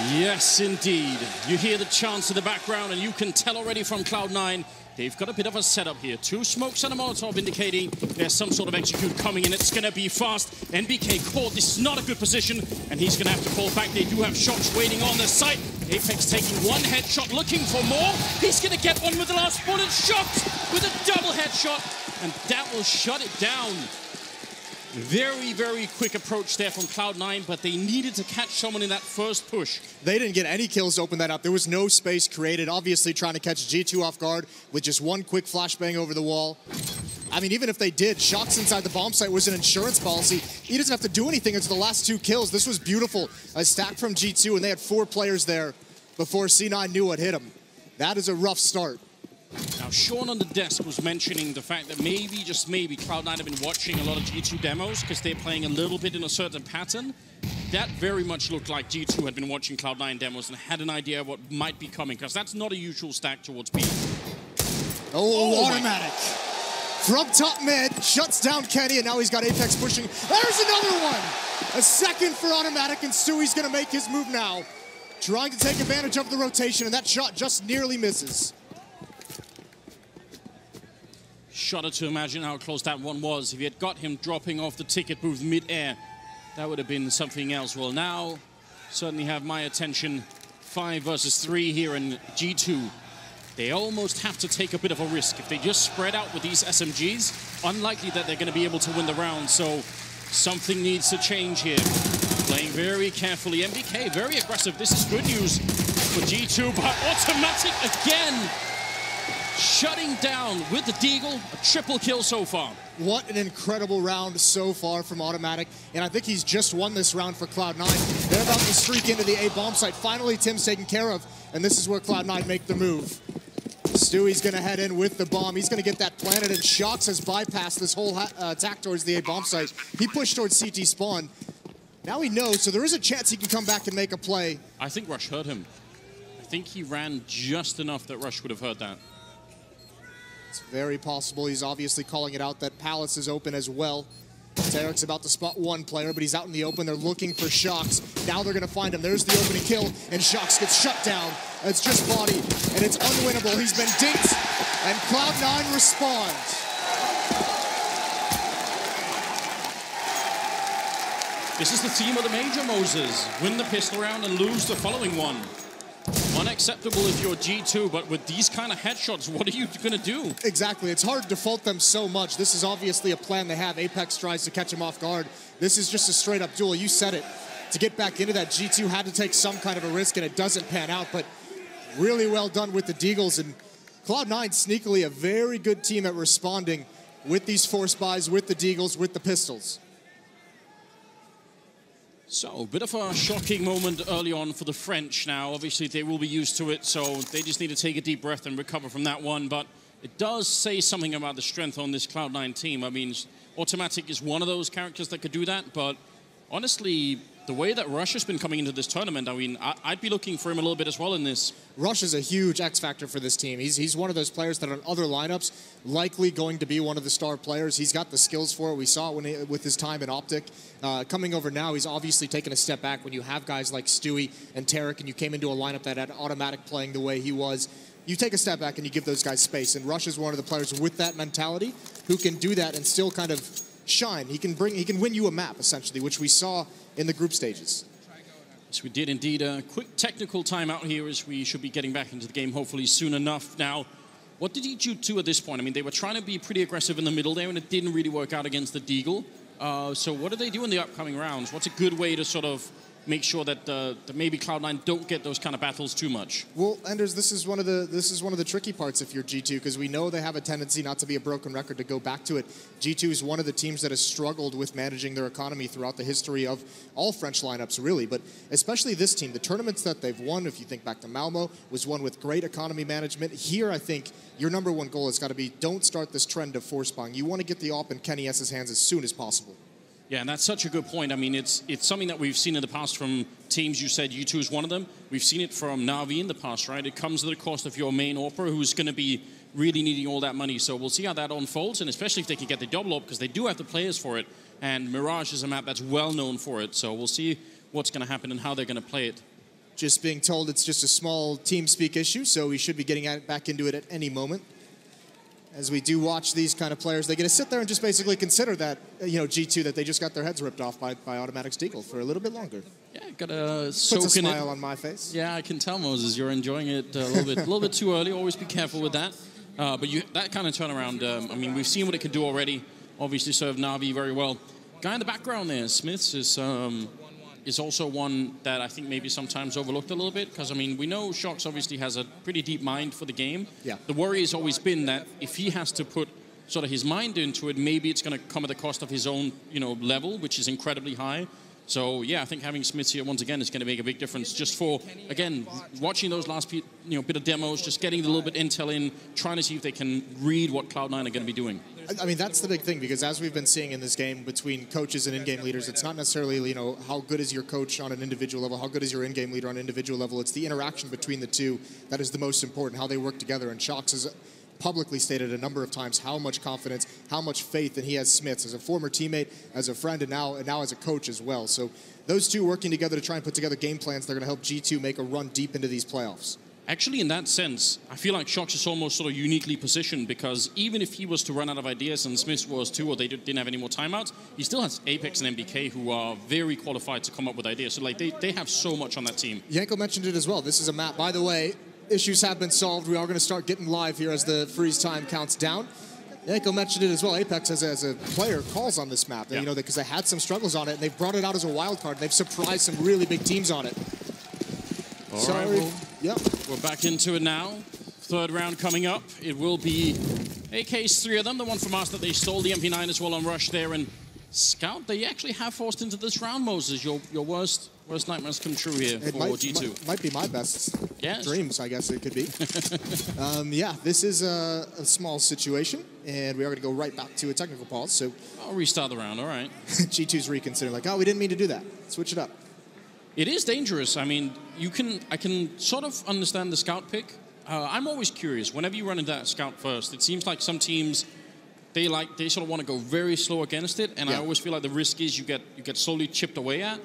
Yes, indeed. You hear the chants in the background, and you can tell already from Cloud9, they've got a bit of a setup here. 2 smokes and a Molotov indicating there's some sort of execute coming in. It's going to be fast. NBK caught. This is not a good position, and he's going to have to fall back. They do have shots waiting on the site. Apex taking one headshot, looking for more. He's going to get one with the last bullet. Shot with a double headshot, and that will shut it down. Very, very quick approach there from Cloud9, but they needed to catch someone in that first push. They didn't get any kills to open that up. There was no space created, obviously trying to catch G2 off guard with just one quick flashbang over the wall. I mean, even if they did, shots inside the bomb site was an insurance policy. He doesn't have to do anything until the last 2 kills. This was beautiful. A stack from G2, and they had 4 players there before C9 knew what hit him. That is a rough start. Now, Sean on the desk was mentioning the fact that maybe, just maybe, Cloud9 have been watching a lot of G2 demos because they're playing a little bit in a certain pattern. That very much looked like G2 had been watching Cloud9 demos and had an idea of what might be coming, because that's not a usual stack towards B. Oh, automatic. From top mid, shuts down Kenny, and now he's got Apex pushing. There's another one! A second for automatic, and Stewie's gonna make his move now. Trying to take advantage of the rotation, and that shot just nearly misses. Shudder to imagine how close that one was. If he had got him dropping off the ticket booth mid-air, that would have been something else. Well, now, certainly have my attention. 5 versus 3 here in G2. They almost have to take a bit of a risk. If they just spread out with these SMGs, unlikely that they're going to be able to win the round. So something needs to change here. Playing very carefully. MBK, very aggressive. This is good news for G2, but automatic again. Shutting down with the Deagle, a triple kill so far. What an incredible round so far from Automatic, and I think he's just won this round for Cloud9. They're about to streak into the A bomb site. Finally, Tim's taken care of, and this is where Cloud9 make the move. Stewie's gonna head in with the bomb. He's gonna get that planted, and Shox has bypassed this whole attack towards the A bomb site. He pushed towards CT spawn. Now he knows, so there is a chance he can come back and make a play. I think Rush heard him. I think he ran just enough that Rush would have heard that. It's very possible. He's obviously calling it out that Palace is open as well. Tarek's about to spot one player, but he's out in the open. They're looking for Shox. Now they're going to find him. There's the opening kill, and Shox gets shut down. It's just body, and it's unwinnable. He's been dinked, and Cloud9 responds. This is the theme of the major, Moses. Win the pistol round and lose the following one. Unacceptable if you're G2, but with these kind of headshots, what are you going to do? Exactly. It's hard to fault them so much. This is obviously a plan they have. Apex tries to catch him off guard. This is just a straight-up duel. You said it. To get back into that, G2 had to take some kind of a risk, and it doesn't pan out, but really well done with the Deagles. And Cloud9 sneakily a very good team at responding with these force buys, with the Deagles, with the pistols. So, a bit of a shocking moment early on for the French now. Obviously, they will be used to it, so they just need to take a deep breath and recover from that one. But it does say something about the strength on this Cloud9 team. I mean, Automatic is one of those characters that could do that, but honestly, the way that Rush has been coming into this tournament, I mean, I'd be looking for him a little bit as well in this. Rush is a huge X factor for this team. He's one of those players that on other lineups, likely going to be one of the star players. He's got the skills for it. We saw it with his time in Optic. Coming over now, he's obviously taken a step back when you have guys like Stewie and Tarek, and you came into a lineup that had Automatic playing the way he was. You take a step back and you give those guys space, and Rush is one of the players with that mentality who can do that and still kind of shine. He can win you a map, essentially, which we saw in the group stages. Yes, we did indeed. A quick technical timeout here as we should be getting back into the game hopefully soon enough. Now, what did you do at this point? I mean, they were trying to be pretty aggressive in the middle there, and it didn't really work out against the Deagle. So what do they do in the upcoming rounds? What's a good way to sort of make sure that, that maybe Cloud9 don't get those kind of battles too much? Well, Anders, this is one of the tricky parts if you're G2, because we know they have a tendency, not to be a broken record, to go back to it. G2 is one of the teams that has struggled with managing their economy throughout the history of all French lineups, really, but especially this team. The tournaments that they've won, if you think back to Malmo, was one with great economy management. Here, I think your number one goal has got to be, don't start this trend of force buying. You want to get the AWP in Kenny S's hands as soon as possible. Yeah, and that's such a good point. I mean, it's something that we've seen in the past from teams. You said U2 is one of them. We've seen it from Na'Vi in the past, right? It comes at the cost of your main AWPer, who's going to be really needing all that money. So we'll see how that unfolds, and especially if they can get the double AWP, because they do have the players for it. And Mirage is a map that's well known for it. So we'll see what's going to happen and how they're going to play it. Just being told it's just a small team speak issue, so we should be getting back into it at any moment. As we do watch these kind of players, they get to sit there and just basically consider that, G2, that they just got their heads ripped off by Automatic's Deagle for a little bit longer. Yeah, gotta soak in it. Puts a smile on my face. Yeah, I can tell, Moses, you're enjoying it a little bit too early. Always be careful with that. But that kind of turnaround, I mean, we've seen what it can do already. Obviously served Na'Vi very well. Guy in the background there, Smiths, is also one that I think maybe sometimes overlooked a little bit, because, I mean, we know Shox obviously has a pretty deep mind for the game. Yeah. The worry has always been that if he has to put sort of his mind into it, maybe it's going to come at the cost of his own, level, which is incredibly high. So, yeah, I think having Smiths here once again is going to make a big difference just for, again, watching those last bit of demos, just getting a little bit intel in, trying to see if they can read what Cloud9 are going to be doing. I mean, that's the big thing, because as we've been seeing in this game between coaches and in-game leaders, it's not necessarily, how good is your coach on an individual level, how good is your in-game leader on an individual level. It's the interaction between the two that is the most important, how they work together. And Shox has publicly stated a number of times how much confidence, how much faith that he has Smiths as a former teammate, as a friend, and now as a coach as well. So those two working together to try and put together game plans, they're going to help G2 make a run deep into these playoffs. Actually, in that sense, I feel like Shox is almost sort of uniquely positioned, because even if he was to run out of ideas and Smiths was too, or they didn't have any more timeouts, he still has Apex and MBK who are very qualified to come up with ideas. So, they have so much on that team. Yanko mentioned it as well. This is a map. By the way, issues have been solved. We are going to start getting live here as the freeze time counts down. Yanko mentioned it as well. Apex, as a player, calls on this map. Yeah. Because they had some struggles on it, and they've brought it out as a wild card. And they've surprised some really big teams on it. All right, well, yep. We're back into it now. Third round coming up. It will be AKs, 3 of them. The one from us that they stole, the MP9 as well on Rush there. And Scout, they actually have forced into this round, Moses. Your worst nightmares come true here for G2. Might be my best dreams, I guess it could be. Yeah, this is a small situation, and we are going to go right back to a technical pause. So I'll restart the round, all right. G2's reconsidering, we didn't mean to do that. Switch it up. It is dangerous. I mean, I can sort of understand the Scout pick. I'm always curious. Whenever you run into that Scout first, it seems like some teams, they sort of want to go very slow against it, and I always feel like the risk is you get slowly chipped away at.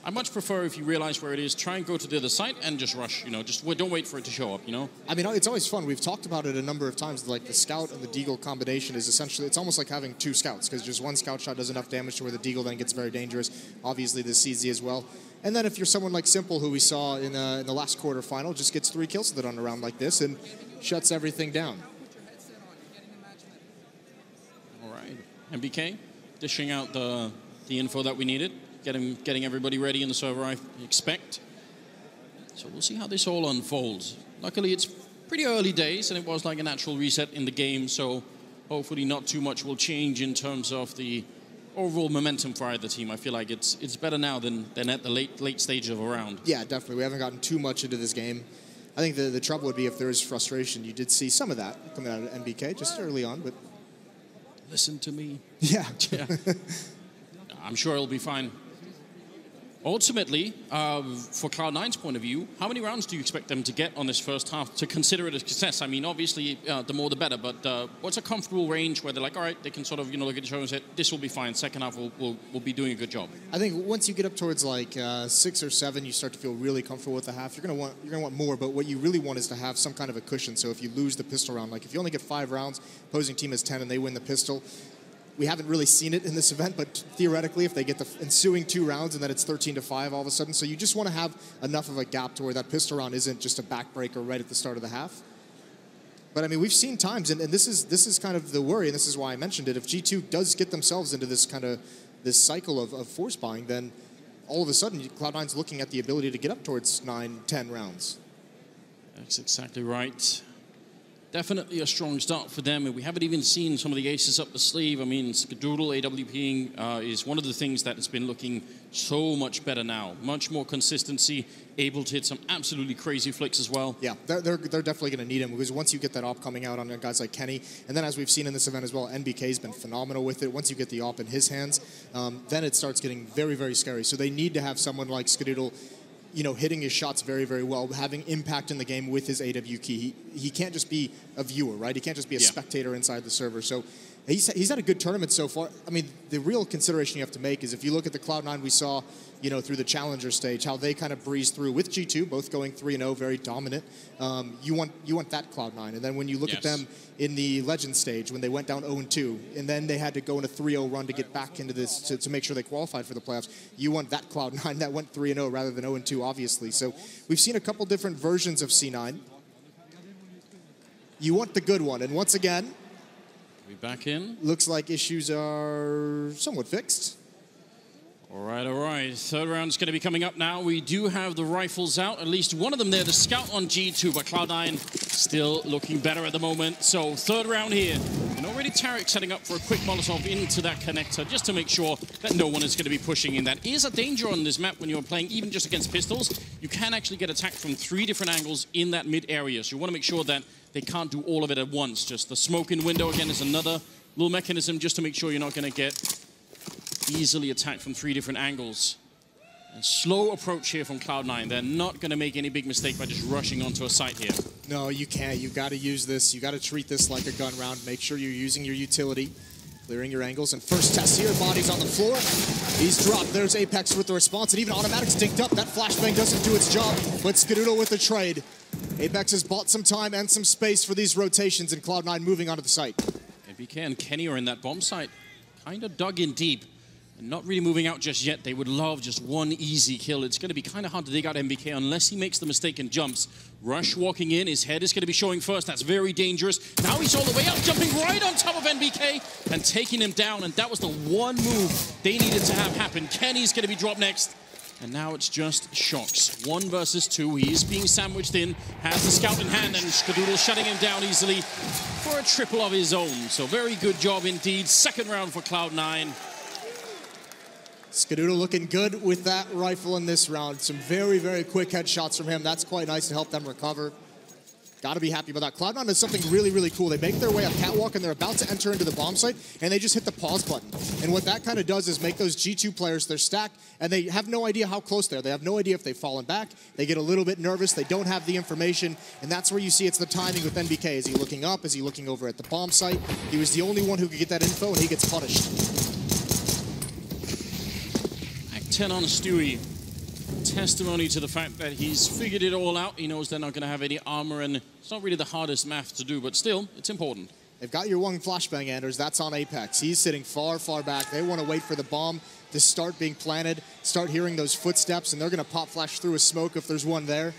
I much prefer, if you realize where it is, try and go to the other side and just rush, just don't wait for it to show up, I mean, it's always fun. We've talked about it a number of times, like the Scout and the Deagle combination is essentially, it's almost like having 2 Scouts, because just one Scout shot does enough damage to where the Deagle then gets very dangerous. Obviously, the CZ as well. And then if you're someone like Simple, who we saw in the last quarterfinal, just gets 3 kills with it on a round like this and shuts everything down. All right. MBK dishing out the info that we needed. Getting everybody ready in the server, I expect. So we'll see how this all unfolds. Luckily, it's pretty early days, and it was like a natural reset in the game, so hopefully not too much will change in terms of the overall momentum for either team. I feel like it's better now than at the late stage of a round. Yeah, definitely. We haven't gotten too much into this game. I think the trouble would be if there is frustration. You did see some of that coming out of MBK just early on, but... Listen to me. Yeah. I'm sure it'll be fine. Ultimately, for Cloud9's point of view, how many rounds do you expect them to get on this first half to consider it a success? I mean, obviously, the more the better, but what's a comfortable range where they're like, all right, they can sort of, look at each other and say, this will be fine, second half we'll be doing a good job? I think once you get up towards like 6 or 7, you start to feel really comfortable with the half. You're gonna want more, but what you really want is to have some kind of a cushion. So if you lose the pistol round, like if you only get 5 rounds, opposing team has 10 and they win the pistol, we haven't really seen it in this event, but theoretically, if they get the ensuing 2 rounds and then it's 13-5 all of a sudden, so you just want to have enough of a gap to where that pistol round isn't just a backbreaker right at the start of the half. But I mean, we've seen times, and this is kind of the worry, and this is why I mentioned it. If G2 does get themselves into this cycle of force buying, then all of a sudden Cloud9's looking at the ability to get up towards 9-10 rounds. That's exactly right. Definitely a strong start for them, and we haven't even seen some of the aces up the sleeve. I mean, Skadoodle AWPing is one of the things that has been looking so much better now. Much more consistency, able to hit some absolutely crazy flicks as well. Yeah, they're definitely going to need him, because once you get that op coming out on guys like Kenny, and then as we've seen in this event as well, NBK's been phenomenal with it. Once you get the op in his hands, then it starts getting very, very scary. So they need to have someone like Skadoodle, hitting his shots very, very well, having impact in the game with his AW key. He can't just be a viewer, right? He can't just be a spectator inside the server. So He's had a good tournament so far. I mean, the real consideration you have to make is if you look at the Cloud9 we saw, you know, through the Challenger stage, how they kind of breezed through with G2, both going 3-0, very dominant. You want that Cloud9. And then when you look at them in the Legend stage, when they went down 0-2, and then they had to go in a 3-0 run to get back into this, to make sure they qualified for the playoffs, you want that Cloud9 that went 3-0 rather than 0-2, obviously. So we've seen a couple different versions of C9. You want the good one. And once again, back in. Looks like issues are somewhat fixed. All right. Third round is going to be coming up now. We do have the rifles out. At least one of them there to scout on G2, but Cloud9 still looking better at the moment. So third round here. And already Tarek setting up for a quick Molotov into that connector just to make sure that no one is going to be pushing in. That is a danger on this map when you're playing even just against pistols. You can actually get attacked from 3 different angles in that mid area. So you want to make sure that they can't do all of it at once. Just the smoke in window, again, is another little mechanism just to make sure you're not going to get easily attacked from 3 different angles. A slow approach here from Cloud9. They're not going to make any big mistake by just rushing onto a site here. No, you can't. You've got to use this. You've got to treat this like a gun round. Make sure you're using your utility, clearing your angles. And first test here, body's on the floor. He's dropped. There's Apex with the response. And even Automatic's dinked up. That flashbang doesn't do its job. But Skadoodle with the trade. Apex has bought some time and some space for these rotations, and Cloud9 moving onto the site. MBK and Kenny are in that bomb site. Kind of dug in deep. And not really moving out just yet. They would love just one easy kill. It's going to be kind of hard to dig out MBK unless he makes the mistake and jumps. Rush walking in. His head is going to be showing first. That's very dangerous. Now he's all the way up, jumping right on top of MBK and taking him down. And that was the one move they needed to have happen. Kenny's going to be dropped next. And now it's just Shocks. 1 versus 2. He is being sandwiched in. Has the scout in hand, and Skadoodle shutting him down easily for a triple of his own. So very good job indeed. Second round for Cloud9. Skadoodle looking good with that rifle in this round. Some very, very quick headshots from him. That's quite nice to help them recover. Got to be happy about that. Cloud9 does something really, really cool. They make their way up catwalk, and they're about to enter into the bomb site, and they just hit the pause button. And what that kind of does is make those G2 players, they're stacked, and they have no idea how close they are. They have no idea if they've fallen back. They get a little bit nervous. They don't have the information, and that's where you see it's the timing with NBK. Is he looking up? Is he looking over at the bomb site? He was the only one who could get that info, and he gets punished. Act 10 on Stewie. Testimony to the fact that he's figured it all out. He knows they're not going to have any armor, and it's not really the hardest math to do, but still, it's important. They've got your one flashbang, Anders. That's on Apex. He's sitting far, far back. They want to wait for the bomb to start being planted, start hearing those footsteps, and they're going to pop flash through a smoke if there's one there.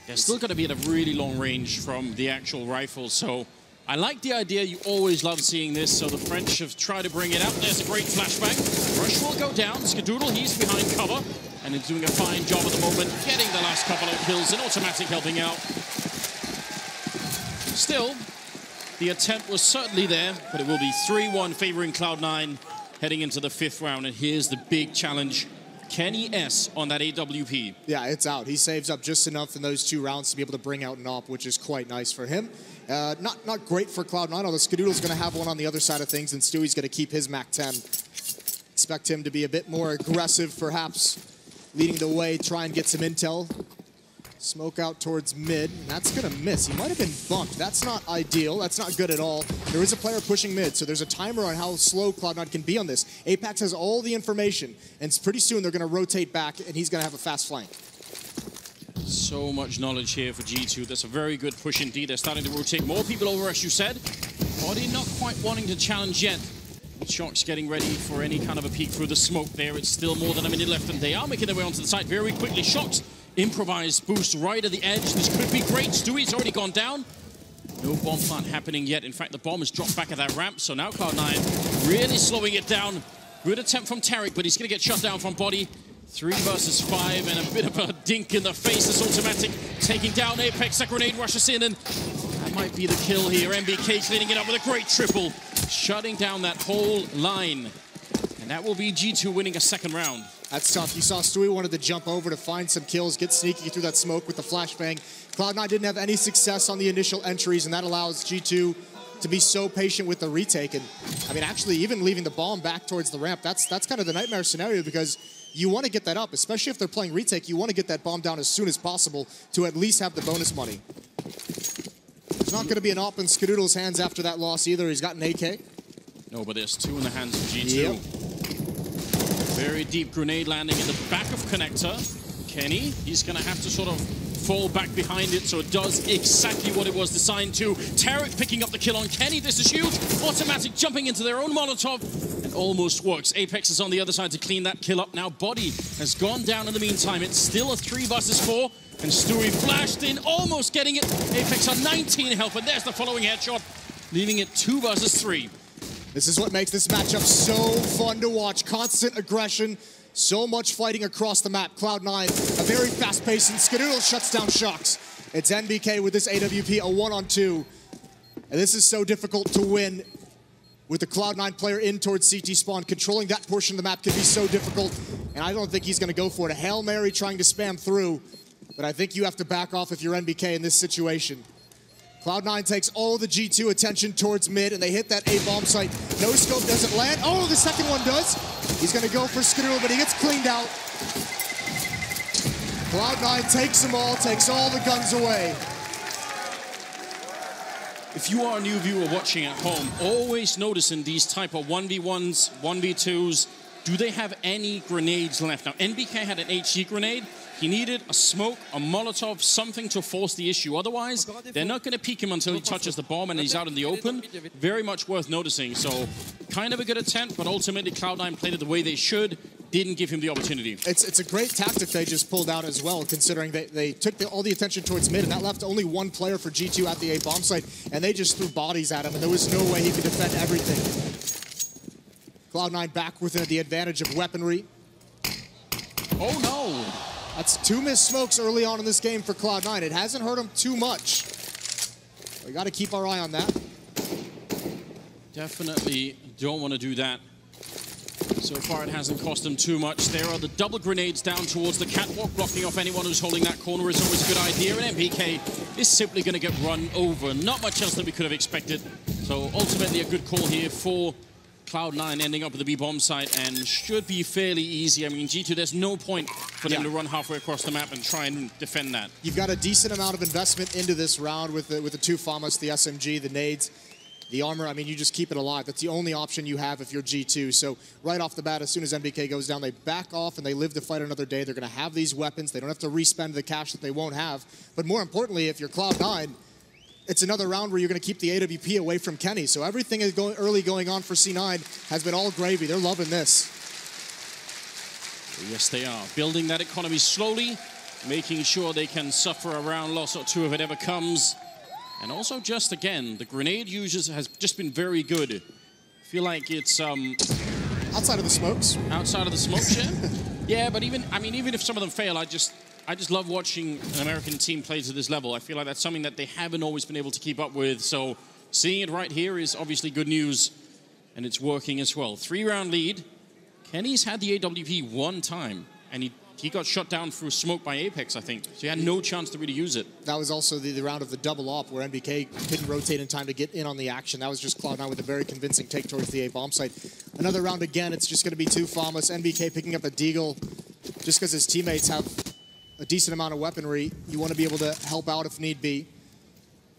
They're still going to be at a really long range from the actual rifle, so I like the idea. You always love seeing this, so the French have tried to bring it out. There's a great flashbang. Rush will go down. Skadoodle, he's behind cover. And he's doing a fine job at the moment, getting the last couple of kills, and Automatic helping out. Still, the attempt was certainly there, but it will be 3-1 favoring Cloud9 heading into the 5th round. And here's the big challenge. Kenny S on that AWP. Yeah, it's out. He saves up just enough in those 2 rounds to be able to bring out an AWP, which is quite nice for him. Not great for Cloud9, although Skadoodle's going to have one on the other side of things, and Stewie's going to keep his MAC 10. Expect him to be a bit more aggressive, perhaps. Leading the way, try and get some intel. Smoke out towards mid. That's going to miss. He might have been bumped. That's not ideal. That's not good at all. There is a player pushing mid, so there's a timer on how slow Cloud9 can be on this. Apex has all the information, and pretty soon they're going to rotate back, and he's going to have a fast flank. So much knowledge here for G2. That's a very good push indeed. They're starting to rotate more people over, as you said. Body not quite wanting to challenge yet. Shocks getting ready for any kind of a peek through the smoke there. It's still more than a minute left, and they are making their way onto the site very quickly. Shocks, improvised boost right at the edge. This could be great. Stewie's already gone down. No bomb plant happening yet. In fact, the bomb has dropped back at that ramp, so now Cloud9 really slowing it down. Good attempt from Tarek, but he's going to get shut down from body. 3 versus 5, and a bit of a dink in the face. This Automatic taking down Apex. A grenade rushes in, and that might be the kill here. MBK cleaning it up with a great triple, shutting down that whole line. And that will be G2 winning a 2nd round. That's tough. You saw Stewie wanted to jump over to find some kills, get sneaky through that smoke with the flashbang. Cloud9 didn't have any success on the initial entries, and that allows G2 to be so patient with the retake. And I mean, actually, even leaving the bomb back towards the ramp, that's kind of the nightmare scenario, because you want to get that up, especially if they're playing retake. You want to get that bomb down as soon as possible to at least have the bonus money. There's not going to be an AWP in Skadoodle's hands after that loss either. He's got an AK. No, but there's two in the hands of G2. Yep. Very deep grenade landing in the back of connector. Kenny, he's going to have to sort of fall back behind it, so it does exactly what it was designed to. Tarek picking up the kill on Kenny. This is huge. Automatic jumping into their own Molotov. And almost works. Apex is on the other side to clean that kill up. Now Body has gone down in the meantime. It's still a 3 versus 4. And Stewie flashed in, almost getting it. Apex on 19 health, and there's the following headshot, leaving it 2 versus 3. This is what makes this matchup so fun to watch. Constant aggression, so much fighting across the map. Cloud9, a very fast-paced, and Skadoodle shuts down Shocks. It's NBK with this AWP, a 1-on-2. And this is so difficult to win with the Cloud9 player in towards CT spawn. Controlling that portion of the map can be so difficult, and I don't think he's going to go for it. A Hail Mary trying to spam through. But I think you have to back off if you're NBK in this situation. Cloud9 takes all the G2 attention towards mid, and they hit that A bomb site. No scope doesn't land. Oh, the second one does. He's going to go for Skadoodle, but he gets cleaned out. Cloud9 takes them all, takes all the guns away. If you are a new viewer watching at home, always notice in these type of 1v1s, 1v2s, do they have any grenades left? Now, NBK had an HG grenade. He needed a smoke, a Molotov, something to force the issue. Otherwise, they're not going to peek him until he touches the bomb and he's out in the open. Very much worth noticing. So, kind of a good attempt, but ultimately Cloud9 played it the way they should. Didn't give him the opportunity. It's a great tactic they just pulled out as well, considering they took all the attention towards mid, and that left only one player for G2 at the A bomb site, and they just threw bodies at him, and there was no way he could defend everything. Cloud9 back with the advantage of weaponry. Oh no! That's 2 missed smokes early on in this game for Cloud9. It hasn't hurt them too much. We got to keep our eye on that. Definitely don't want to do that. So far, it hasn't cost them too much. There are the double grenades down towards the catwalk, blocking off anyone who's holding that corner is always a good idea. And MPK is simply going to get run over. Not much else that we could have expected. So ultimately, a good call here for Cloud9 ending up at the B-bomb site, and should be fairly easy. I mean, G2, there's no point for them to run halfway across the map and try and defend that. You've got a decent amount of investment into this round with the 2 FAMAs, the SMG, the nades, the armor. I mean, you just keep it alive. That's the only option you have if you're G2. So right off the bat, as soon as MBK goes down, they back off and they live to fight another day. They're going to have these weapons. They don't have to respend the cash that they won't have. But more importantly, if you're Cloud9, it's another round where you're going to keep the AWP away from Kenny. So everything is going on for C9 has been all gravy. They're loving this. Yes, they are. Building that economy slowly, making sure they can suffer a round loss or 2 if it ever comes. And also just, again, the grenade users has just been very good. I feel like it's... outside of the smokes? Outside of the smokes, yeah. Yeah, but even if some of them fail, I just love watching an American team play to this level. I feel like that's something that they haven't always been able to keep up with. So seeing it right here is obviously good news, and it's working as well. 3-round lead. Kenny's had the AWP 1 time, and he got shot down through smoke by Apex, I think. So he had no chance to really use it. That was also the round of the double op where NBK couldn't rotate in time to get in on the action. That was just Cloud9 with a very convincing take towards the A bomb site. Another round again, it's just going to be 2 FAMAs. NBK picking up a Deagle just because his teammates have a decent amount of weaponry. You want to be able to help out if need be.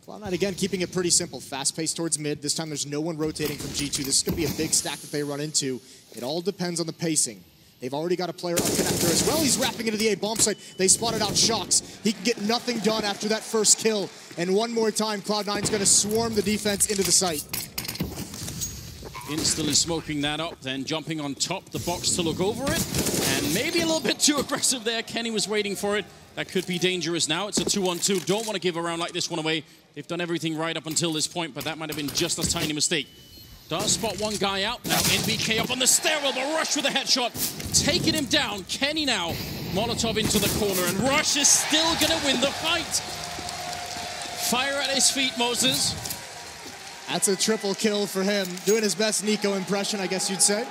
Cloud9 again keeping it pretty simple. Fast pace towards mid. This time there's no one rotating from G2. This is going to be a big stack that they run into. It all depends on the pacing. They've already got a player up connector as well. He's wrapping into the A bomb site. They spotted out Shocks. He can get nothing done after that first kill. And one more time, Cloud9's going to swarm the defense into the site. Instantly smoking that up, then jumping on top the box to look over it. And maybe a little bit too aggressive there. Kenny was waiting for it. That could be dangerous now. It's a 2-on-2. Don't want to give a round like this one away. They've done everything right up until this point, but that might have been just a tiny mistake. Does spot one guy out. Now NBK up on the stairwell, but Rush with a headshot. Taking him down. Kenny now. Molotov into the corner, and Rush is still going to win the fight. Fire at his feet, Moses. That's a triple kill for him. Doing his best Nico impression, I guess you'd say.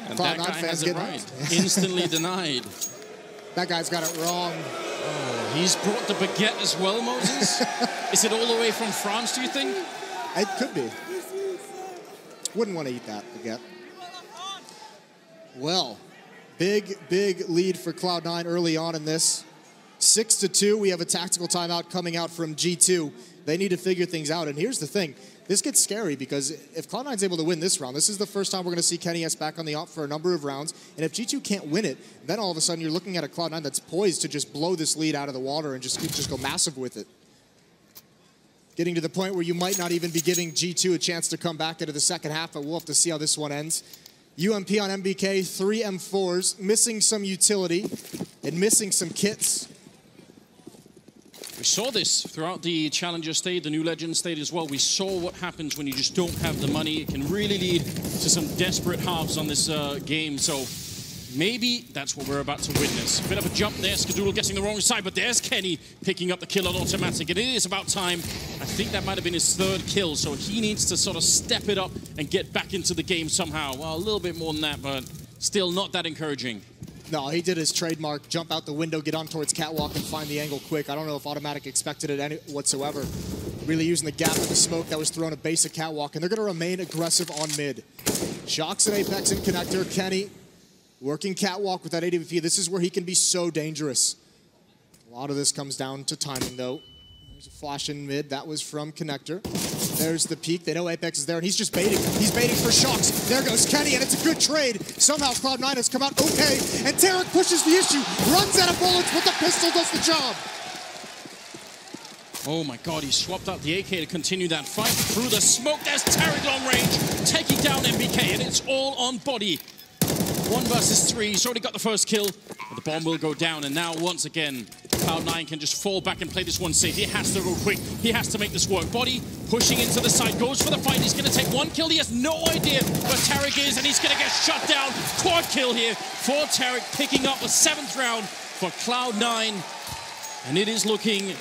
And that guy has it right. Instantly denied. That guy's got it wrong. Oh, he's brought the baguette as well, Moses. Is it all the way from France, do you think? It could be. Wouldn't want to eat that baguette. Well, big lead for Cloud9 early on in this. 6-2. We have a tactical timeout coming out from G2. They need to figure things out. And here's the thing. This gets scary because if Cloud9's able to win this round, this is the first time we're going to see kennyS back on the op for a number of rounds. And if G2 can't win it, then all of a sudden you're looking at a Cloud9 that's poised to just blow this lead out of the water and just go massive with it. Getting to the point where you might not even be giving G2 a chance to come back into the second half, but we'll have to see how this one ends. UMP on MBK, 3 M4s, missing some utility and missing some kits. We saw this throughout the Challenger stage, the New Legend stage as well. We saw what happens when you just don't have the money. It can really lead to some desperate halves on this game. So maybe that's what we're about to witness. Bit of a jump there. Skadoodle getting the wrong side, but there's Kenny picking up the kill on automatic. And it is about time. I think that might have been his third kill. So he needs to sort of step it up and get back into the game somehow. Well, a little bit more than that, but still not that encouraging. No, he did his trademark, jump out the window, get on towards Catwalk, and find the angle quick. I don't know if Automatic expected it whatsoever. Really using the gap of the smoke that was thrown at basic Catwalk, and they're going to remain aggressive on mid. Shocks and Apex in connector. Kenny working Catwalk with that AWP. This is where he can be so dangerous. A lot of this comes down to timing, though. There's a flash in mid. That was from connector. There's the peek. They know Apex is there, and he's just baiting. He's baiting for Shocks. There goes Kenny, and it's a good trade. Somehow Cloud9 has come out okay, and Tarek pushes the issue, runs out of bullets, but the pistol does the job. Oh my god, he swapped out the AK to continue that fight. Through the smoke, there's Tarek long range, taking down MBK, and it's all on body. 1 versus 3, he's already got the first kill, but the bomb will go down, and now once again, Cloud9 can just fall back and play this one safe. He has to go quick. He has to make this work. Body pushing into the side, goes for the fight. He's going to take 1 kill. He has no idea where Tarek is, and he's going to get shut down. Quad kill here for Tarek, picking up the 7th round for Cloud9. And it is looking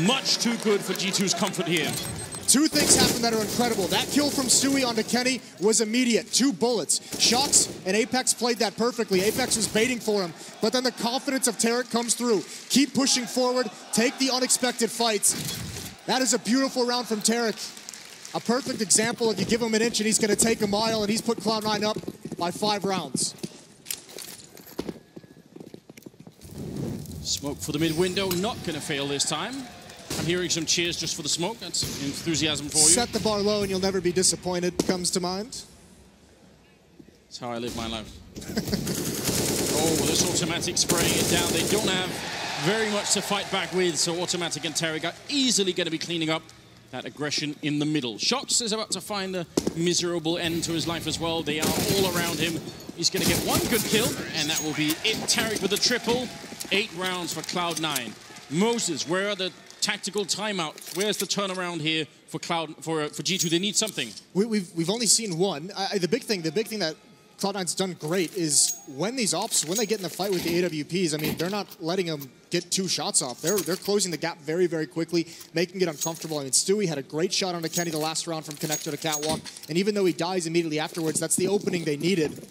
much too good for G2's comfort here. 2 things happened that are incredible. That kill from Stewie onto Kenny was immediate. 2 bullets. Shocks and Apex played that perfectly. Apex was baiting for him, but then the confidence of Tarek comes through. Keep pushing forward, take the unexpected fights. That is a beautiful round from Tarek. A perfect example of you give him an inch and he's going to take a mile, and he's put Cloud9 up by 5 rounds. Smoke for the mid window, not going to fail this time. I'm hearing some cheers just for the smoke. That's enthusiasm for you. Set the bar low and you'll never be disappointed comes to mind. That's how I live my life. Oh, this automatic spraying it down. They don't have very much to fight back with, so automatic and Tarek are easily going to be cleaning up that aggression in the middle. Shocks is about to find a miserable end to his life as well. They are all around him. He's going to get 1 good kill, and that will be it. Tarek with a triple. 8 rounds for Cloud9. Moses, where are the tactical timeout? Where's the turnaround here for G2? They need something. We've only seen 1. The big thing that Cloud9's done great is when these ops, when they get in the fight with the AWPs, I mean, they're not letting them get 2 shots off. They're closing the gap very, very quickly, making it uncomfortable. I mean, Stewie had a great shot on Kenny the last round from connector to Catwalk, and even though he dies immediately afterwards, that's the opening they needed.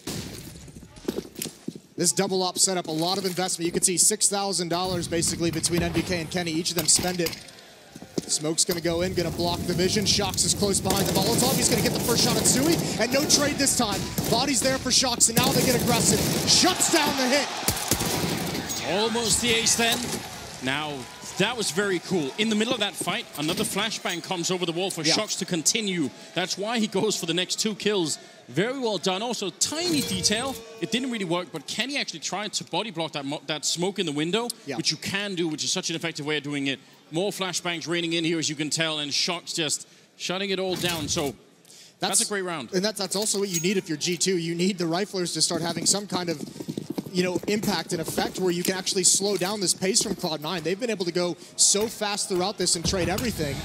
This double op set up a lot of investment. You can see $6,000 basically between MBK and Kenny. Each of them spend it. Smoke's going to go in, going to block the vision. Shocks is close behind the Molotov. He's going to get the first shot at Stewie, and no trade this time. Body's there for Shocks, and now they get aggressive. Shuts down the hit. Almost the ace then. Now, that was very cool. In the middle of that fight, another flashbang comes over the wall for Shocks to continue. That's why he goes for the next 2 kills. Very well done. Also, tiny detail. It didn't really work, but Kenny actually tried to body block that smoke in the window, which you can do, which is such an effective way of doing it. More flashbangs raining in here, as you can tell, and Shocks just shutting it all down. So that's a great round. And that's also what you need if you're G2. You need the riflers to start having some kind of, impact and effect where you can actually slow down this pace from Cloud9. They've been able to go so fast throughout this and trade everything.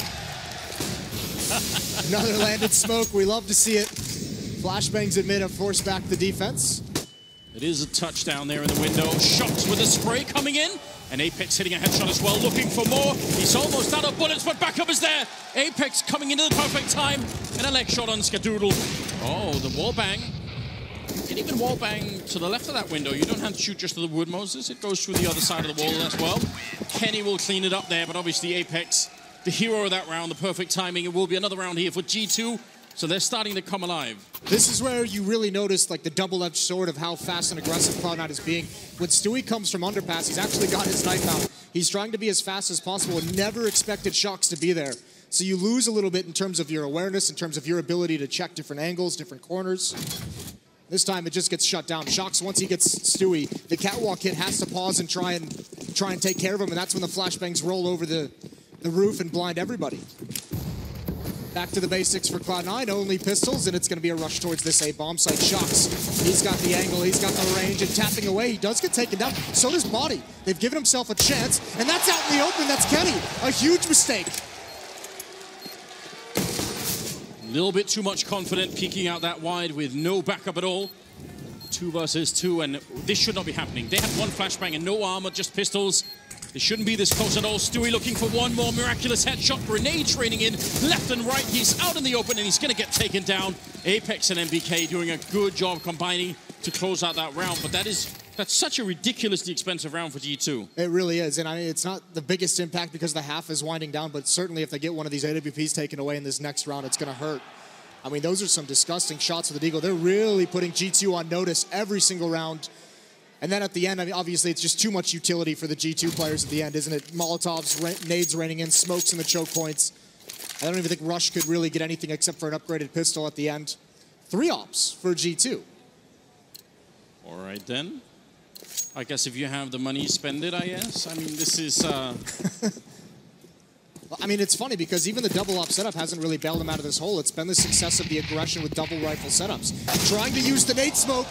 Another landed smoke. We love to see it. Flashbangs in mid have forced back the defense. It is a touchdown there in the window. Shocks with a spray coming in. And Apex hitting a headshot as well, looking for more. He's almost out of bullets, but backup is there. Apex coming into the perfect time. And a leg shot on Skadoodle. Oh, the wall bang. You can even wall bang to the left of that window. You don't have to shoot just to the wood, Moses. It goes through the other side of the wall as well. Kenny will clean it up there, but obviously Apex, the hero of that round, the perfect timing. It will be another round here for G2. So they're starting to come alive. This is where you really notice the double-edged sword of how fast and aggressive Cloud9 is being. When Stewie comes from underpass, he's actually got his knife out. He's trying to be as fast as possible and never expected Shocks to be there. So you lose a little bit in terms of your awareness, in terms of your ability to check different angles, different corners. This time it just gets shut down. Shocks, once he gets Stewie, the catwalk hit has to pause and try and take care of him, and that's when the flashbangs roll over the roof and blind everybody. Back to the basics for Cloud9, only pistols, and it's going to be a rush towards this A bomb site. Shocks, he's got the angle, he's got the range, and tapping away, he does get taken down. So does Body. They've given himself a chance, and that's out in the open. That's Kenny. A huge mistake. A little bit too much confident, peeking out that wide with no backup at all. 2 versus 2, and this should not be happening. They have one flashbang and no armor, just pistols. They shouldn't be this close at all. Stewie looking for one more miraculous headshot. Grenade raining in left and right. He's out in the open and he's going to get taken down. Apex and MBK doing a good job combining to close out that round. But that's such a ridiculously expensive round for G2. It really is. And I mean, it's not the biggest impact because the half is winding down, but certainly if they get one of these AWPs taken away in this next round, it's going to hurt. I mean, those are some disgusting shots with the Deagle. They're really putting G2 on notice every single round. And then at the end, I mean, obviously, it's just too much utility for the G2 players at the end, isn't it? Molotovs, nades raining in, smokes in the choke points. I don't even think Rush could really get anything except for an upgraded pistol at the end. 3 ops for G2. All right, then. I guess if you have the money, spend it, I guess. I mean, this is... I mean, it's funny because even the double op setup hasn't really bailed them out of this hole. It's been the success of the aggression with double rifle setups. Trying to use the nade smoke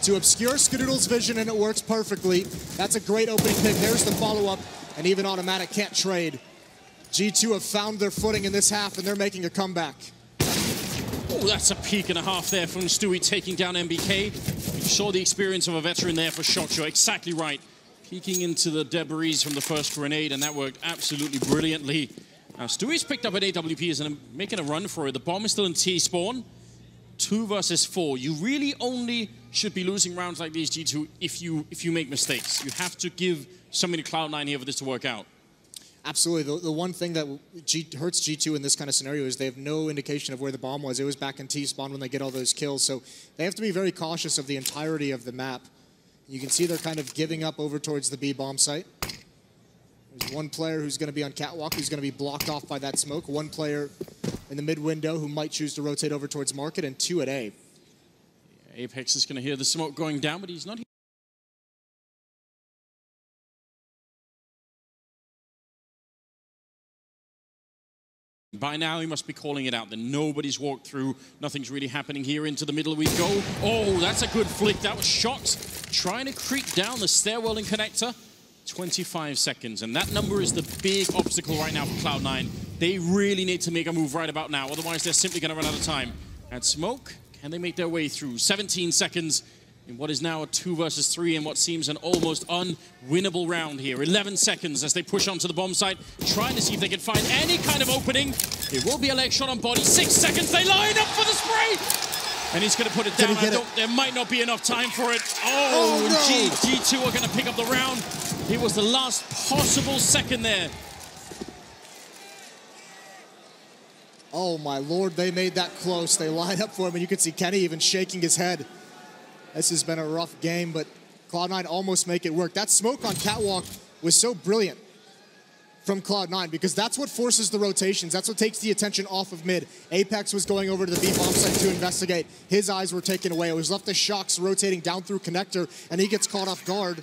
to obscure Skadoodle's vision, and it works perfectly. That's a great opening pick. There's the follow-up, and even Automatic can't trade. G2 have found their footing in this half, and they're making a comeback. Oh, that's a peak and a half there from Stewie taking down MBK. You saw the experience of a veteran there for Shock. You're exactly right. Peeking into the debris from the first grenade, and that worked absolutely brilliantly. Now, Stewie's picked up an AWP and making a run for it. The bomb is still in T-spawn. 2 versus 4. You really only should be losing rounds like these, G2, if you make mistakes. You have to give something to Cloud9 here for this to work out. Absolutely. The one thing that hurts G2 in this kind of scenario is they have no indication of where the bomb was. It was back in T-spawn when they get all those kills. So they have to be very cautious of the entirety of the map. You can see they're kind of giving up over towards the B bomb site. There's one player who's going to be on catwalk, who's going to be blocked off by that smoke. One player in the mid window who might choose to rotate over towards market, and 2 at A. Yeah, Apex is going to hear the smoke going down, but he's not here. By now, he must be calling it out. Then nobody's walked through. Nothing's really happening here. Into the middle we go. Oh, that's a good flick. That was Shots trying to creep down the stairwell and connector. 25 seconds. And that number is the big obstacle right now for Cloud9. They really need to make a move right about now. Otherwise, they're simply going to run out of time. And smoke, can they make their way through? 17 seconds in what is now a 2 versus 3 in what seems an almost unwinnable round here. 11 seconds as they push onto the bomb site, trying to see if they can find any kind of opening. It will be a leg shot on Body. 6 seconds, they line up for the spray! And he's going to put it down. There might not be enough time for it. Oh, no. G2 are going to pick up the round. It was the last possible second there. Oh, my Lord, they made that close. They lined up for him, and you can see Kenny even shaking his head. This has been a rough game, but Cloud9 almost make it work. That smoke on catwalk was so brilliant from Cloud9 because that's what forces the rotations. That's what takes the attention off of mid. Apex was going over to the B bomb site to investigate. His eyes were taken away. It was left to Shocks rotating down through connector, and he gets caught off guard.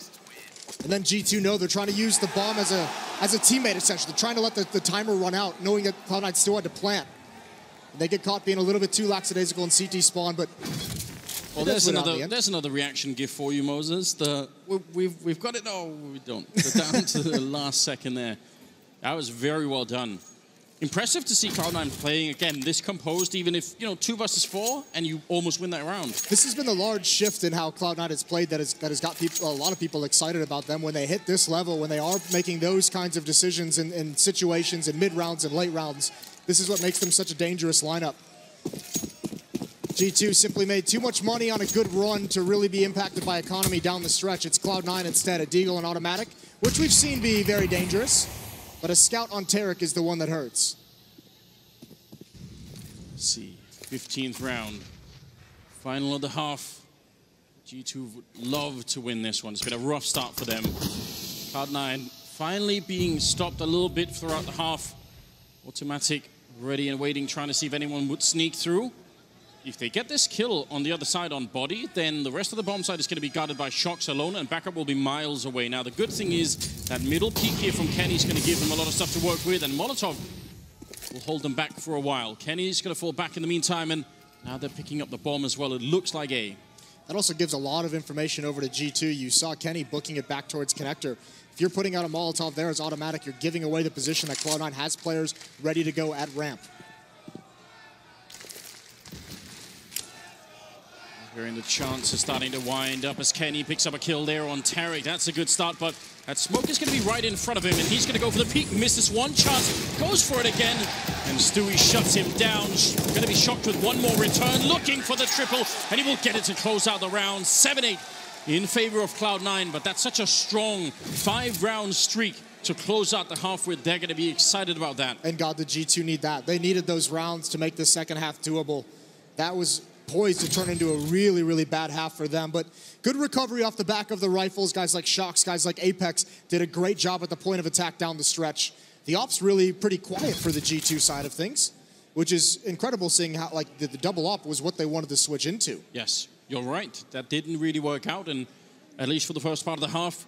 And then G2 know they're trying to use the bomb as a teammate, essentially. Trying to let the timer run out, knowing that Cloud9 still had to plant. And they get caught being a little bit too lackadaisical in CT spawn, but... Well, there's another reaction gift for you, Moses. We've got it. No, we don't. We're down to the last second there. That was very well done. Impressive to see Cloud9 playing, again, this composed, even if, 2 versus 4, and you almost win that round. This has been the large shift in how Cloud9 has played that has got people, a lot of people excited about them. When they hit this level, when they are making those kinds of decisions in situations in mid-rounds and late rounds, this is what makes them such a dangerous lineup. G2 simply made too much money on a good run to really be impacted by economy down the stretch. It's Cloud9 instead, a Deagle and Automatic, which we've seen be very dangerous. But a scout on Tarek is the one that hurts. Let's see, 15th round. Final of the half. G2 would love to win this one. It's been a rough start for them. Cloud9 finally being stopped a little bit throughout the half. Automatic, ready and waiting, trying to see if anyone would sneak through. If they get this kill on the other side on body, then the rest of the bomb side is going to be guarded by Shocks alone, and backup will be miles away. Now, the good thing is that middle peak here from Kenny is going to give them a lot of stuff to work with, and Molotov will hold them back for a while. Kenny's going to fall back in the meantime, and now they're picking up the bomb as well. It looks like A. That also gives a lot of information over to G2. You saw Kenny booking it back towards connector. If you're putting out a Molotov there as automatic, you're giving away the position that Cloud9 has players ready to go at ramp. Hearing the chances starting to wind up as Kenny picks up a kill there on Tarek. That's a good start, but that smoke is going to be right in front of him, and he's going to go for the peak. Misses one chance, goes for it again, and Stewie shuts him down. Going to be shocked with one more return, looking for the triple, and he will get it to close out the round. 7-8 in favor of Cloud9, but that's such a strong 5-round streak to close out the half with. They're going to be excited about that. And God, the G2 need that. They needed those rounds to make the second half doable. That was poised to turn into a really, really bad half for them. But good recovery off the back of the rifles. Guys like Shocks, guys like Apex did a great job at the point of attack down the stretch. The op's really pretty quiet for the G2 side of things, which is incredible seeing how like the double op was what they wanted to switch into. Yes, you're right. That didn't really work out, and at least for the first part of the half,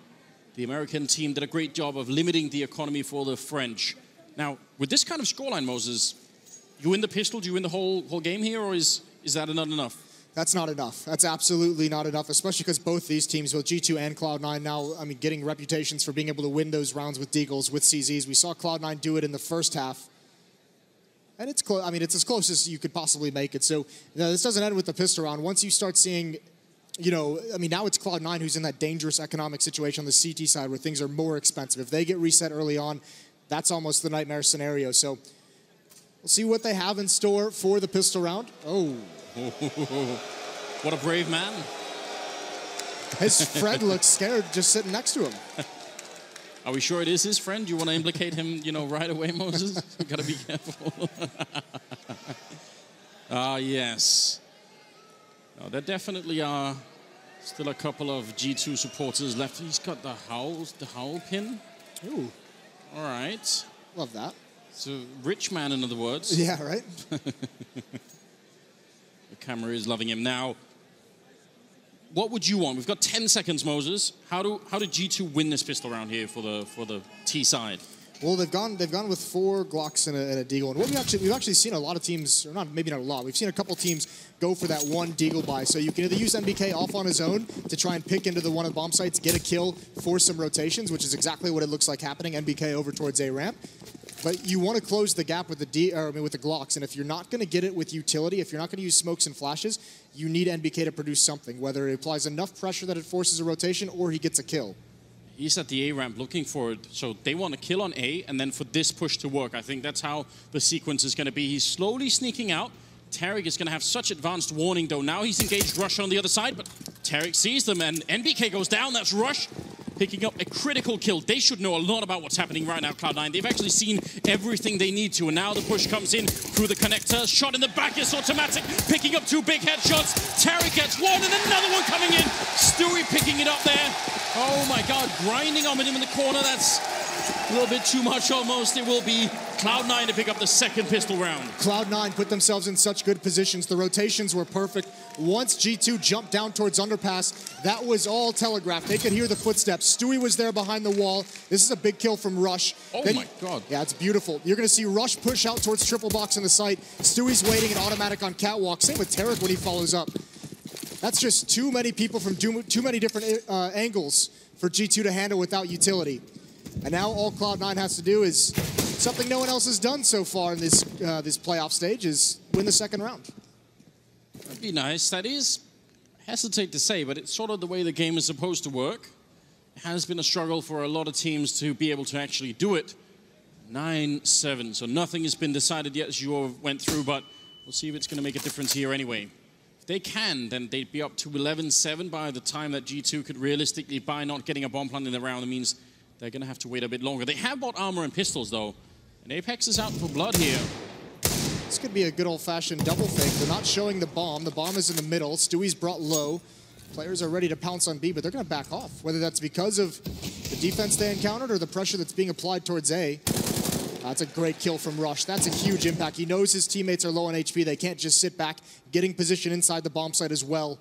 the American team did a great job of limiting the economy for the French. Now, with this kind of scoreline, Moses, you win the pistol, do you win the whole game here, or is that not enough? That's not enough. That's absolutely not enough, especially because both these teams, both G2 and Cloud9 now, I mean, getting reputations for being able to win those rounds with Deagles, with CZs. We saw Cloud9 do it in the first half. And it's close. I mean, it's as close as you could possibly make it. So, you know, this doesn't end with the pistol round. Once you start seeing, you know, I mean, now it's Cloud9 who's in that dangerous economic situation on the CT side where things are more expensive. If they get reset early on, that's almost the nightmare scenario. So we'll see what they have in store for the pistol round. Oh. What a brave man. His friend looks scared just sitting next to him. Are we sure it is his friend? You want to implicate him, you know, right away, Moses? You got to be careful. Yes. No, there definitely are still a couple of G2 supporters left. He's got the howl pin. Ooh. All right. Love that. So, rich man, in other words. Yeah, right? The camera is loving him. Now, what would you want? We've got 10 seconds, Moses. How do G2 win this pistol round here for the T side? Well, they've gone with 4 Glocks and a Deagle. And what we've actually seen a lot of teams, or maybe not a lot, we've seen a couple teams go for that one Deagle buy. So you can either use MBK off on his own to try and pick into one of the bomb sites, get a kill, force some rotations, which is exactly what it looks like happening. MBK over towards A ramp. But you want to close the gap with with the Glocks, and if you're not going to get it with utility, if you're not going to use smokes and flashes, you need NBK to produce something, whether it applies enough pressure that it forces a rotation or he gets a kill. He's at the A ramp looking for it, so they want to kill on A, and then for this push to work. I think that's how the sequence is going to be. He's slowly sneaking out. Tarek is going to have such advanced warning, though. Now he's engaged Rush on the other side, but Tarek sees them, and NBK goes down. That's Rush picking up a critical kill. They should know a lot about what's happening right now, Cloud9. They've actually seen everything they need to, and now the push comes in through the connector. Shot in the back is automatic, picking up 2 big headshots. Tarek gets one, and another one coming in. Stewie picking it up there. Oh my God, grinding on him in the corner. That's a little bit too much almost. It will be Cloud9 to pick up the second pistol round. Cloud9 put themselves in such good positions. The rotations were perfect. Once G2 jumped down towards underpass, that was all telegraphed. They could hear the footsteps. Stewie was there behind the wall. This is a big kill from Rush. Oh my God. Yeah, it's beautiful. You're going to see Rush push out towards triple box in the site. Stewie's waiting, an automatic on catwalk. Same with Tarek when he follows up. That's just too many people from too many different angles for G2 to handle without utility. And now all Cloud9 has to do is something no one else has done so far in this playoff stage, is win the second round. That'd be nice. That is, I hesitate to say, but it's sort of the way the game is supposed to work. It has been a struggle for a lot of teams to be able to actually do it. 9-7, so nothing has been decided yet as you went through, but we'll see if it's going to make a difference here anyway. If they can, then they'd be up to 11-7 by the time that G2 could realistically, by not getting a bomb plant in the round. It means they're going to have to wait a bit longer. They have bought armor and pistols, though. And Apex is out for blood here. This could be a good old-fashioned double fake. They're not showing the bomb. The bomb is in the middle. Stewie's brought low. Players are ready to pounce on B, but they're going to back off. Whether that's because of the defense they encountered or the pressure that's being applied towards A. That's a great kill from Rush. That's a huge impact. He knows his teammates are low on HP. They can't just sit back, getting position inside the bomb site as well.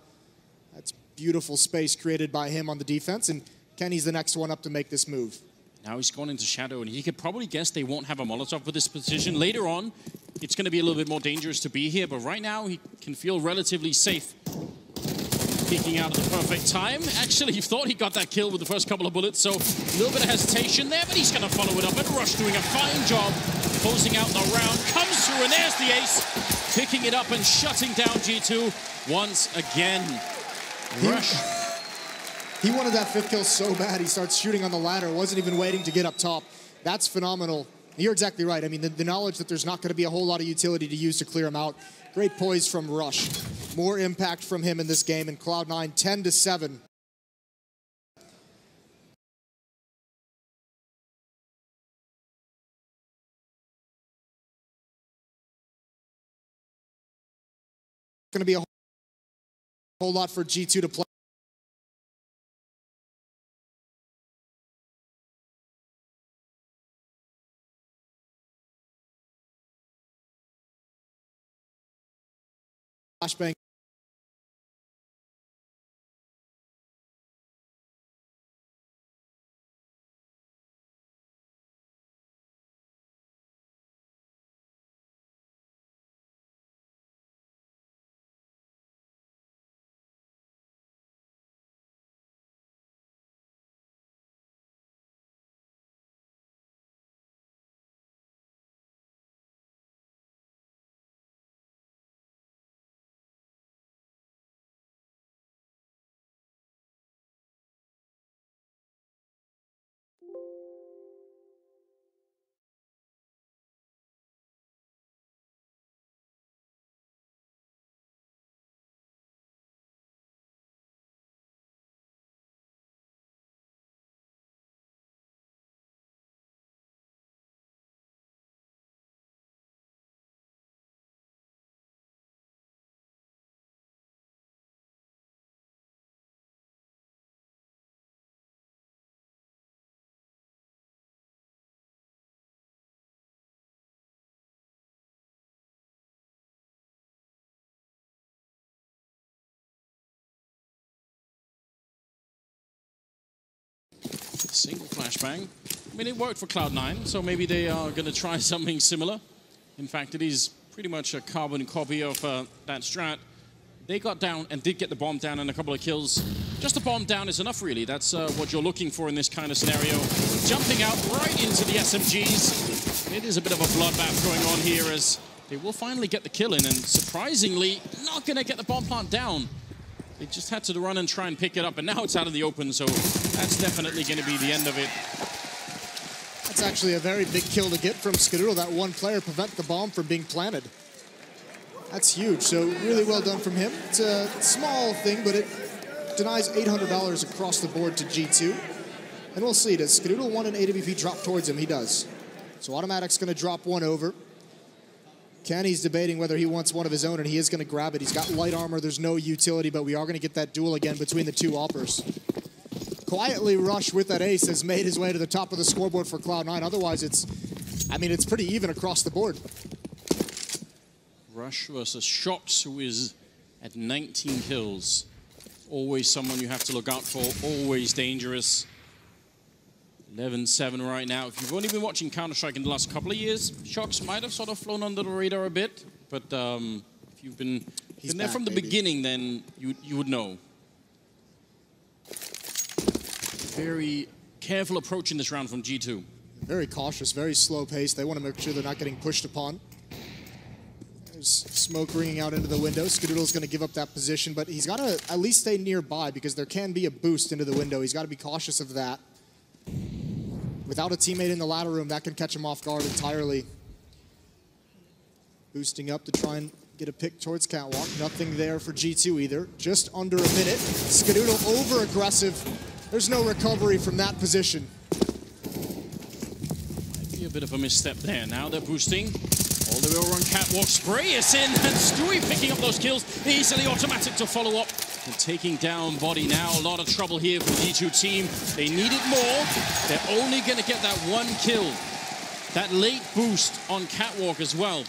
That's beautiful space created by him on the defense, and Kenny's the next one up to make this move. Now he's gone into shadow, and he could probably guess they won't have a Molotov for this position. Later on, it's going to be a little bit more dangerous to be here, but right now he can feel relatively safe. Peeking out at the perfect time. Actually, you thought he got that kill with the first couple of bullets, so a little bit of hesitation there, but he's going to follow it up. And Rush doing a fine job closing out the round. Comes through, and there's the ace. Picking it up and shutting down G2 once again. Rush. He wanted that 5th kill so bad, he starts shooting on the ladder, wasn't even waiting to get up top. That's phenomenal. You're exactly right. I mean, the knowledge that there's not going to be a whole lot of utility to use to clear him out. Great poise from Rush. More impact from him in this game, and Cloud9 10-7. Going to be a whole lot for G2 to play. Flashbang. Single flashbang. I mean, it worked for Cloud9, so maybe they are going to try something similar. In fact, it is pretty much a carbon copy of that strat. They got down and did get the bomb down and a couple of kills. Just the bomb down is enough, really. That's what you're looking for in this kind of scenario. Jumping out right into the SMGs. It is a bit of a bloodbath going on here as they will finally get the kill in, and surprisingly, not going to get the bomb plant down. They just had to run and try and pick it up, and now it's out of the open, so that's definitely going to be the end of it. That's actually a very big kill to get from Skadoodle. That one player prevent the bomb from being planted. That's huge, so really well done from him. It's a small thing, but it denies $800 across the board to G2. And we'll see, does Skadoodle want an AWP drop towards him? He does. So Automatic's going to drop one over. Kenny's debating whether he wants one of his own, and he is going to grab it. He's got light armor. There's no utility, but we are going to get that duel again between the two Oppers. Quietly, Rush with that ace has made his way to the top of the scoreboard for Cloud9. Otherwise, it's pretty even across the board. Rush versus Shox, who is at 19 kills. Always someone you have to look out for, always dangerous. 11-7 right now. If you've only been watching Counter-Strike in the last couple of years, Shox might have sort of flown under the radar a bit, but if you've been there from the beginning, then you would know. Very careful approach in this round from G2. Very cautious, very slow pace. They want to make sure they're not getting pushed upon. There's smoke ringing out into the window. Skadoodle's going to give up that position, but he's got to at least stay nearby because there can be a boost into the window. He's got to be cautious of that. Without a teammate in the ladder room, that can catch him off guard entirely. Boosting up to try and get a pick towards Catwalk. Nothing there for G2 either. Just under a minute. Skadoodle over-aggressive. There's no recovery from that position. Might be a bit of a misstep there. Now they're boosting. All the way over on Catwalk. Spray is in, and Stewie picking up those kills. Easily Automatic to follow up And taking down body now. A lot of trouble here for the G2 team. They need it more. They're only going to get that one kill. That late boost on Catwalk as well.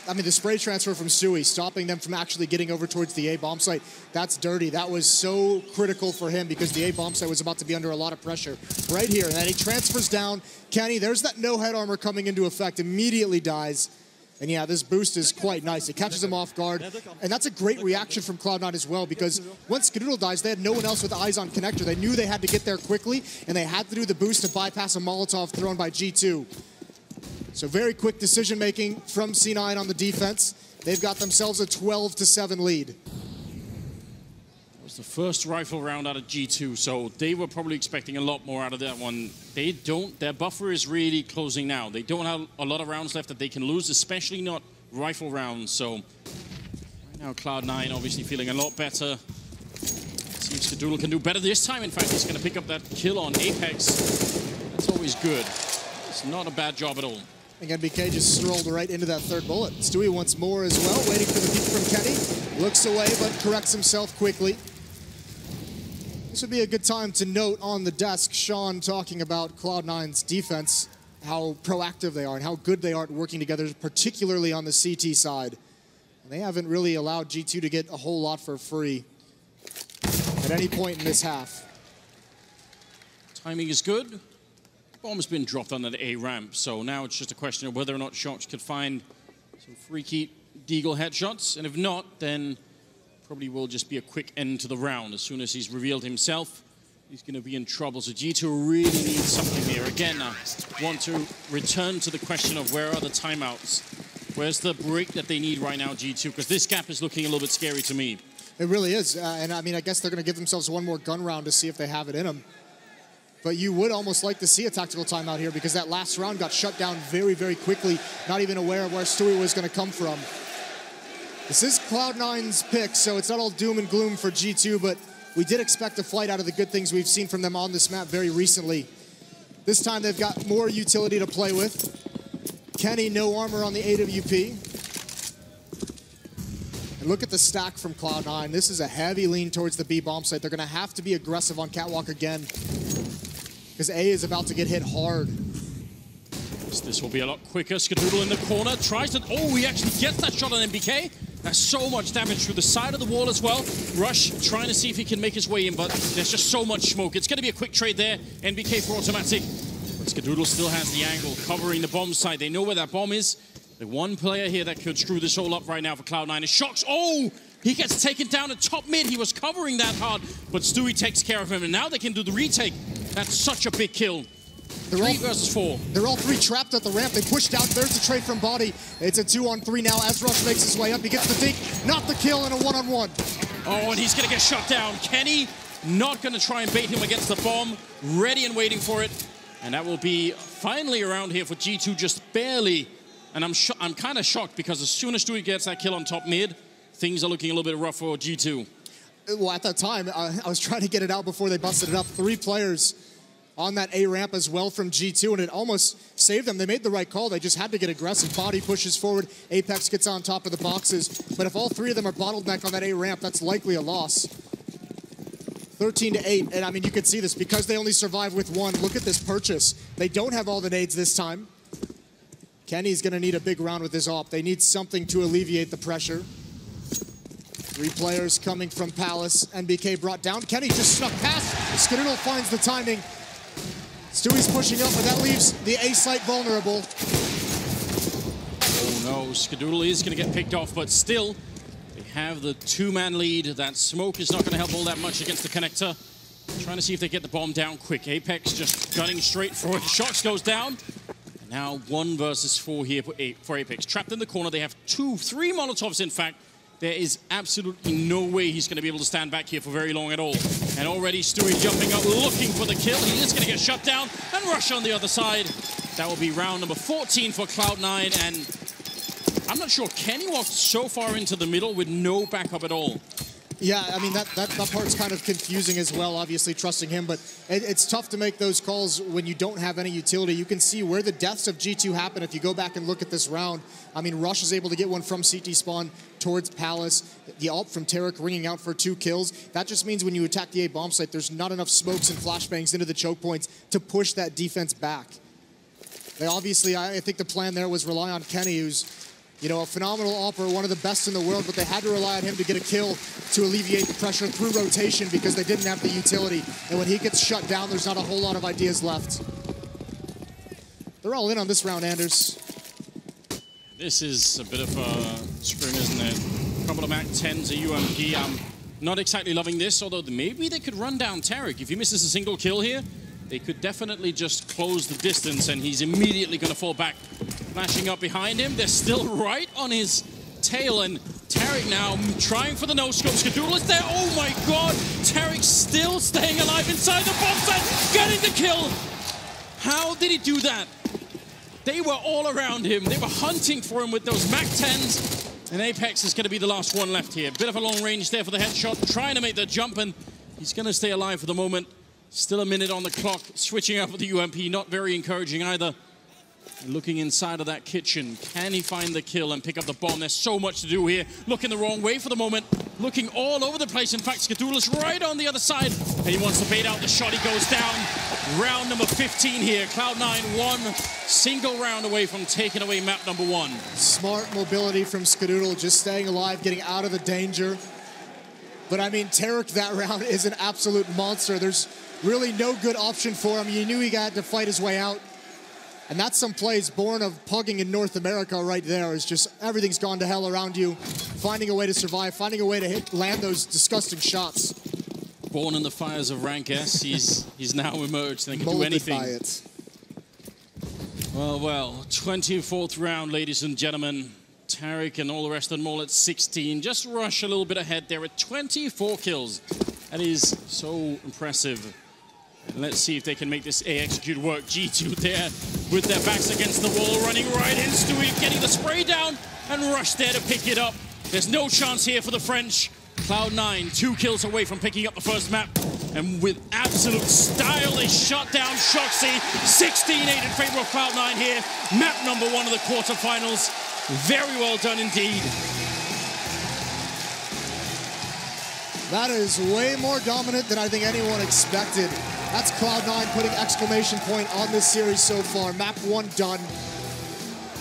I mean, the spray transfer from Stewie, stopping them from actually getting over towards the A bomb site, that's dirty. That was so critical for him because the A bomb site was about to be under a lot of pressure right here. And then he transfers down. Kenny, there's that no head armor coming into effect, immediately dies. And yeah, this boost is quite nice. It catches him off guard. And that's a great reaction from Cloud9 as well, because once Skadoodle dies, they had no one else with eyes on connector. They knew they had to get there quickly, and they had to do the boost to bypass a Molotov thrown by G2. So very quick decision-making from C9 on the defense. They've got themselves a 12-7 lead. It was the first rifle round out of G2, so they were probably expecting a lot more out of that one. They don't. Their buffer is really closing now. They don't have a lot of rounds left that they can lose, especially not rifle rounds. So right now Cloud9 obviously feeling a lot better. See if Skadoodle can do better this time. In fact, he's going to pick up that kill on Apex. That's always good. It's not a bad job at all. Again, BK just strolled right into that third bullet. Stewie once more as well, waiting for the peek from Kenny. Looks away, but corrects himself quickly. This would be a good time to note on the desk, Sean talking about Cloud9's defense, how proactive they are and how good they are at working together, particularly on the CT side. And they haven't really allowed G2 to get a whole lot for free at any point in this half. Timing is good. Bomb's been dropped on that A ramp, so now it's just a question of whether or not Shox could find some freaky Deagle headshots, and if not, then probably will just be a quick end to the round. As soon as he's revealed himself, he's going to be in trouble. So G2 really needs something here. Again, I want to return to the question of where are the timeouts? Where's the break that they need right now, G2? Because this gap is looking a little bit scary to me. It really is, and I mean, I guess they're going to give themselves one more gun round to see if they have it in them. But you would almost like to see a tactical timeout here because that last round got shut down very, very quickly, not even aware of where Stewie was going to come from. This is Cloud9's pick, so it's not all doom and gloom for G2, but we did expect a flight out of the good things we've seen from them on this map very recently. This time they've got more utility to play with. Kenny, no armor on the AWP. And look at the stack from Cloud9. This is a heavy lean towards the B bomb site. They're going to have to be aggressive on Catwalk again, because A is about to get hit hard. This will be a lot quicker. Skadoodle in the corner, tries to... Oh, he actually gets that shot on MBK. That's so much damage through the side of the wall as well. Rush trying to see if he can make his way in, but there's just so much smoke. It's going to be a quick trade there. NBK for automatic. But Skadoodle still has the angle, covering the bomb site. They know where that bomb is. The one player here that could screw this all up right now for Cloud9 is Shox. Oh! He gets taken down at top mid. He was covering that hard, but Stewie takes care of him, and now they can do the retake. That's such a big kill. 3 versus 4. They're all three trapped at the ramp. They pushed out. There's the trade from body. It's a 2-on-3 now as Rush makes his way up. He gets the dink, not the kill, and a 1-on-1. Oh, and he's going to get shut down. Kenny not going to try and bait him against the bomb. Ready and waiting for it. And that will be finally around here for G2, just barely. And I'm kind of shocked because as soon as Stewie gets that kill on top mid, things are looking a little bit rough for G2. Well, at that time, I was trying to get it out before they busted it up. 3 players on that A ramp as well from G2, and it almost saved them. They made the right call. They just had to get aggressive. Body pushes forward. Apex gets on top of the boxes. But if all 3 of them are bottlenecked on that A ramp, that's likely a loss. 13-8, and I mean, you can see this because they only survive with 1. Look at this purchase. They don't have all the nades this time. Kenny's going to need a big round with his AWP. They need something to alleviate the pressure. 3 players coming from Palace. NBK brought down. Kenny just snuck past. Skadoodle finds the timing. Stewie's pushing up, but that leaves the A site vulnerable. Oh no, Skadoodle is going to get picked off, but still, they have the 2-man lead. That smoke is not going to help all that much against the connector. Trying to see if they get the bomb down quick. Apex just gunning straight for it. Shox goes down. And now 1 versus 4 here for Apex. Trapped in the corner. They have 3 Molotovs, in fact. There is absolutely no way he's going to be able to stand back here for very long at all. And already Stewie jumping up, looking for the kill. He is going to get shut down and Rush on the other side. That will be round number 14 for Cloud9. And I'm not sure. Kenny walked so far into the middle with no backup at all. Yeah, I mean, that part's kind of confusing as well, obviously trusting him, but it's tough to make those calls when you don't have any utility. You can see where the deaths of G2 happen if you go back and look at this round. I mean, Rush is able to get one from CT spawn towards Palace. The ult from Tarek ringing out for 2 kills. That just means when you attack the A bomb site, there's not enough smokes and flashbangs into the choke points to push that defense back. They obviously, I think the plan there was rely on Kenny, who's, you know, a phenomenal AWPer, one of the best in the world, but they had to rely on him to get a kill to alleviate the pressure through rotation because they didn't have the utility. And when he gets shut down, there's not a whole lot of ideas left. They're all in on this round, Anders. This is a bit of a scrim, isn't it? A couple of Mac 10s, a UMP. I'm not exactly loving this, although maybe they could run down Tarek. If he misses a single kill here, they could definitely just close the distance, and he's immediately going to fall back. Flashing up behind him. They're still right on his tail, and Tarek now trying for the no-scope. Skadoodle is there. Oh my god! Tarek still staying alive inside the bomb site, getting the kill! How did he do that? They were all around him. They were hunting for him with those Mac 10s. And Apex is going to be the last one left here. Bit of a long range there for the headshot. Trying to make the jump, and he's going to stay alive for the moment. Still a minute on the clock. Switching out for the UMP. Not very encouraging either. Looking inside of that kitchen. Can he find the kill and pick up the bomb? There's so much to do here. Looking the wrong way for the moment. Looking all over the place. In fact, Skadoodle's right on the other side. And he wants to bait out the shot. He goes down. Round number 15 here. Cloud9 one single round away from taking away map number 1. Smart mobility from Skadoodle, just staying alive, getting out of the danger. But I mean, Tarek that round is an absolute monster. There's really no good option for him. You knew he had to fight his way out. And that's some plays born of pugging in North America right there. It's just everything's gone to hell around you. Finding a way to survive, finding a way to land those disgusting shots. Born in the fires of rank S, he's now emerged and can do anything. By it. Well, 24th round, ladies and gentlemen. Tarek and all the rest of them all at 16. Just Rush a little bit ahead there at 24 kills. That is so impressive. And let's see if they can make this A execute work. G2 there with their backs against the wall, running right into it, getting the spray down, and Rush there to pick it up. There's no chance here for the French. Cloud9, 2 kills away from picking up the first map. And with absolute style, they shut down Shoxy. 16-8 in favor of Cloud9 here. Map number 1 of the quarterfinals. Very well done indeed. That is way more dominant than I think anyone expected. That's Cloud9 putting exclamation point on this series so far. Map 1 done.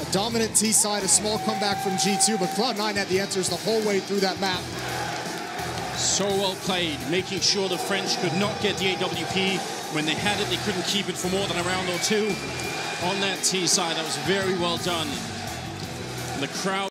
A dominant T-side, a small comeback from G2, but Cloud9 had the answers the whole way through that map. So well played, making sure the French could not get the AWP. When they had it, they couldn't keep it for more than a round or 2. On that T-side, that was very well done. And the crowd